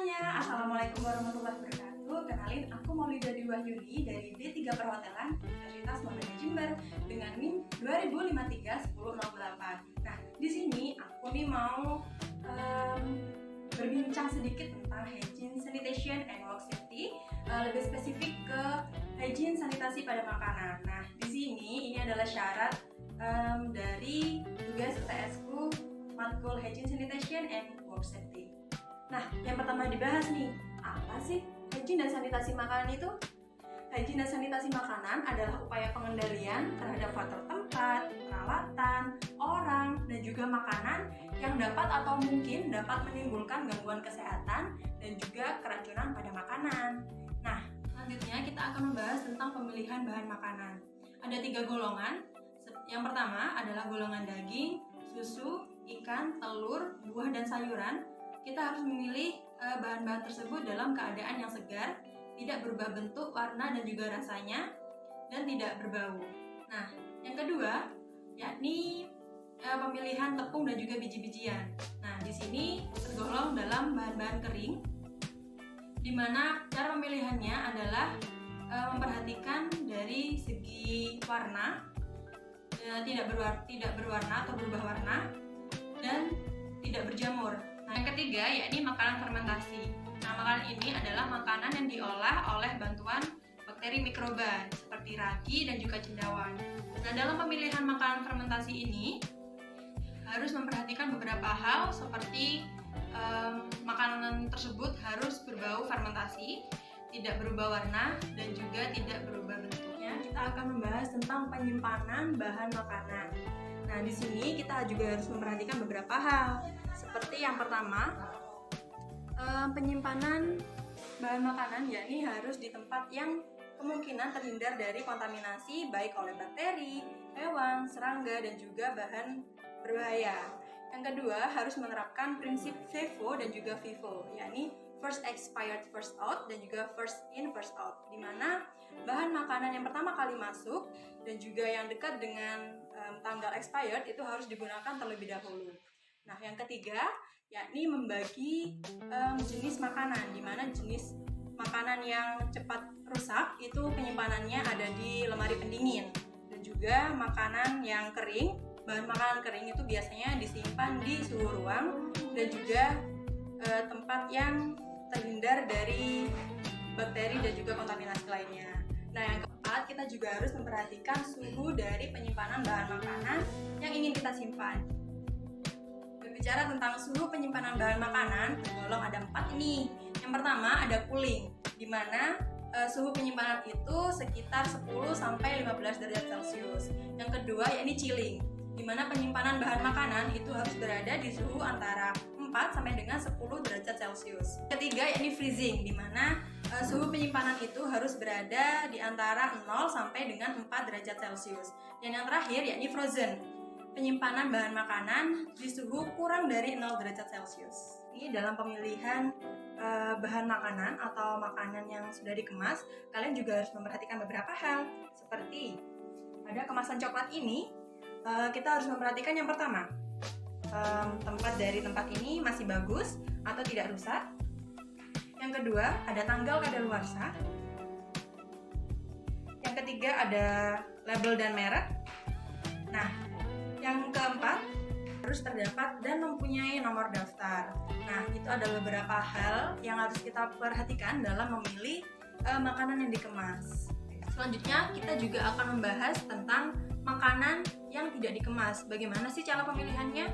semuanya, Assalamualaikum warahmatullahi wabarakatuh. Kenalin, aku Maulida Wahyudi dari D3 Perhotelan Universitas Muhammadiyah Jember dengan NIM 20531008. Nah, di sini aku mau berbincang sedikit tentang hygiene, sanitation, and work safety. Lebih spesifik ke hygiene sanitasi pada makanan. Nah, di sini ini adalah syarat dari tugas UTS-ku matkul hygiene, sanitation, and work safety. Nah, yang pertama dibahas nih, apa sih hygiene dan sanitasi makanan itu? Hygiene dan sanitasi makanan adalah upaya pengendalian terhadap faktor tempat, peralatan, orang, dan juga makanan yang dapat atau mungkin dapat menimbulkan gangguan kesehatan dan juga keracunan pada makanan. Nah, selanjutnya kita akan membahas tentang pemilihan bahan makanan. Ada 3 golongan. Yang pertama adalah golongan daging, susu, ikan, telur, buah, dan sayuran. Kita harus memilih bahan-bahan tersebut dalam keadaan yang segar, tidak berubah bentuk, warna, dan juga rasanya, dan tidak berbau. Nah, yang kedua yakni pemilihan tepung dan juga biji-bijian. Nah, di sini tergolong dalam bahan-bahan kering, di mana cara pemilihannya adalah memperhatikan dari segi warna, tidak berwarna atau berubah warna, dan tidak berjamur. Nah, yang ketiga yakni makanan fermentasi. Nah, makanan ini adalah makanan yang diolah oleh bantuan bakteri mikroba seperti ragi dan juga cendawan. Nah, dalam pemilihan makanan fermentasi ini harus memperhatikan beberapa hal seperti makanan tersebut harus berbau fermentasi, tidak berubah warna, dan juga tidak berubah bentuknya. Kita akan membahas tentang penyimpanan bahan makanan. Nah, di sini kita juga harus memperhatikan beberapa hal. Seperti yang pertama, penyimpanan bahan makanan yakni harus di tempat yang kemungkinan terhindar dari kontaminasi baik oleh bakteri, hewan, serangga, dan juga bahan berbahaya. Yang kedua, harus menerapkan prinsip FIFO dan juga FIFO, yakni first expired first out dan juga first in first out, di mana bahan makanan yang pertama kali masuk dan juga yang dekat dengan tanggal expired itu harus digunakan terlebih dahulu. Nah, yang ketiga yakni membagi jenis makanan, di mana jenis makanan yang cepat rusak itu penyimpanannya ada di lemari pendingin, dan juga makanan yang kering, bahan makanan kering itu biasanya disimpan di suhu ruang dan juga tempat yang terhindar dari bakteri dan juga kontaminasi lainnya. Nah, yang keempat, kita juga harus memperhatikan suhu dari penyimpanan bahan makanan yang ingin kita simpan. Berbicara tentang suhu penyimpanan bahan makanan, tergolong ada 4 ini. Yang pertama ada cooling, di mana suhu penyimpanan itu sekitar 10-15 derajat Celcius. Yang kedua yakni chilling, di mana penyimpanan bahan makanan itu harus berada di suhu antara 4 sampai dengan 10 derajat Celcius. Ketiga yakni freezing, di mana suhu penyimpanan itu harus berada di antara 0 sampai dengan 4 derajat Celcius. Dan yang terakhir yakni frozen, penyimpanan bahan makanan di suhu kurang dari 0 derajat Celcius. Ini dalam pemilihan bahan makanan atau makanan yang sudah dikemas, kalian juga harus memperhatikan beberapa hal. Seperti pada kemasan coklat ini, kita harus memperhatikan yang pertama, tempat ini masih bagus atau tidak rusak. Yang kedua, ada tanggal kadaluarsa. Yang ketiga, ada label dan merek. Nah, yang keempat, harus terdapat dan mempunyai nomor daftar. Nah, itu adalah beberapa hal yang harus kita perhatikan dalam memilih makanan yang dikemas. Selanjutnya, kita juga akan membahas tentang makanan yang tidak dikemas. Bagaimana sih cara pemilihannya?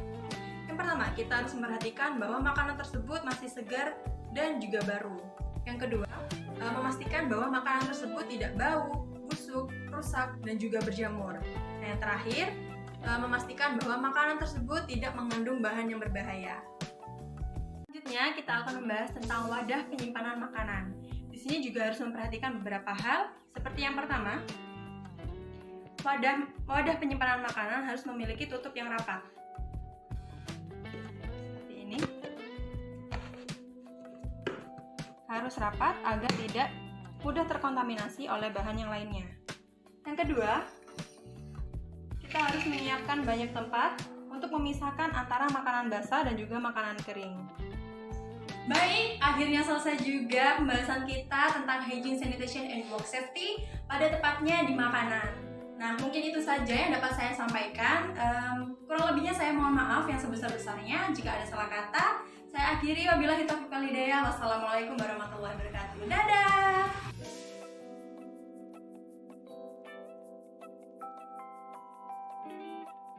Yang pertama, kita harus memperhatikan bahwa makanan tersebut masih segar dan juga baru. Yang kedua, memastikan bahwa makanan tersebut tidak bau, busuk, rusak, dan juga berjamur. Nah, yang terakhir, memastikan bahwa makanan tersebut tidak mengandung bahan yang berbahaya. Selanjutnya, kita akan membahas tentang wadah penyimpanan makanan. Di sini juga harus memperhatikan beberapa hal, seperti yang pertama, wadah penyimpanan makanan harus memiliki tutup yang rapat. Seperti ini. Harus rapat agar tidak mudah terkontaminasi oleh bahan yang lainnya. Yang kedua, kita harus menyiapkan banyak tempat untuk memisahkan antara makanan basah dan juga makanan kering. Baik, akhirnya selesai juga pembahasan kita tentang hygiene, sanitation, and work safety, pada tepatnya di makanan. Nah, mungkin itu saja yang dapat saya sampaikan. Kurang lebihnya saya mohon maaf yang sebesar-besarnya jika ada salah kata. Saya akhiri, wabillahi taufiq wal hidayah. Wassalamualaikum warahmatullahi wabarakatuh. Dadah!